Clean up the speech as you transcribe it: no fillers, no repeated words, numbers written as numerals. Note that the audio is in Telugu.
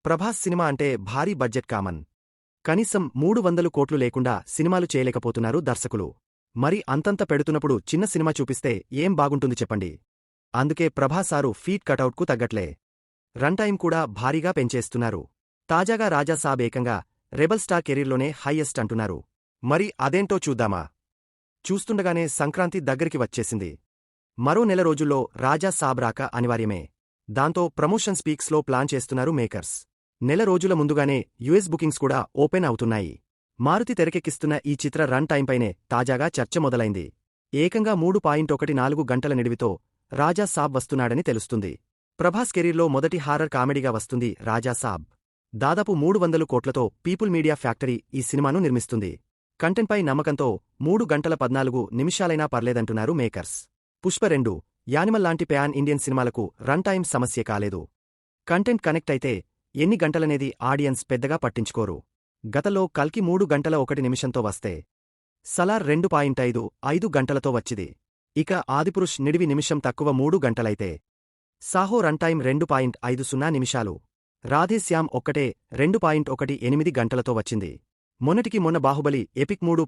ప్రభాస్ సినిమా అంటే భారీ బడ్జెట్ కామన్. కనీసం 300 కోట్లు లేకుండా సినిమాలు చేయలేకపోతున్నారు దర్శకులు. మరి అంతంత పెడుతున్నప్పుడు చిన్న సినిమా చూపిస్తే ఏం బాగుంటుంది చెప్పండి. అందుకే ప్రభాసారు ఫీట్ కటౌట్కు తగ్గట్లే రన్ టైం కూడా భారీగా పెంచేస్తున్నారు. తాజాగా రాజా సాబ్ ఏకంగా రెబల్ స్టార్ కెరీర్లోనే హైయెస్ట్ అంటున్నారు. మరి అదేంటో చూద్దామా? చూస్తుండగానే సంక్రాంతి దగ్గరికి వచ్చేసింది. మరో నెల రోజుల్లో రాజా సాబ్ రాక అనివార్యమే. దాంతో ప్రమోషన్ స్పీక్స్లో ప్లాన్ చేస్తున్నారు మేకర్స్. నెల రోజుల ముందుగానే యుఎస్ బుకింగ్స్ కూడా ఓపెన్ అవుతున్నాయి. మారుతి తెరకెక్కిస్తున్న ఈ చిత్ర రన్ టైంపైనే తాజాగా చర్చ మొదలైంది. ఏకంగా 3.14 గంటల నిడివితో రాజా సాబ్ వస్తున్నాడని తెలుస్తుంది. ప్రభాస్ కెరీర్లో మొదటి హారర్ కామెడీగా వస్తుంది రాజా సాబ్. దాదాపు 300 కోట్లతో పీపుల్ మీడియా ఫ్యాక్టరీ ఈ సినిమాను నిర్మిస్తుంది. కంటెంట్పై నమ్మకంతో 3 గంటల 14 నిమిషాలైనా పర్లేదంటున్నారు మేకర్స్. పుష్ప 2, యానిమల్ లాంటి ప్యాన్ ఇండియన్ సినిమాలకు రన్ టైం సమస్య కాలేదు. కంటెంట్ కనెక్ట్ అయితే ఎన్ని గంటలనేది ఆడియన్స్ పెద్దగా పట్టించుకోరు. గతంలో కల్కి 3 గంటల 1 నిమిషంతో వస్తే సలార్ 2.5 గంటలతో వచ్చిది. ఇక ఆదిపురుష్ నిడివి నిమిషం తక్కువ 3 గంటలైతే సాహో రన్ టైం 2.50 నిమిషాలు. రాధేశ్యామ్ ఒక్కటే 2.18 గంటలతో వచ్చింది. మొన్నటికి మొన్న బాహుబలి ఎపిక్ 3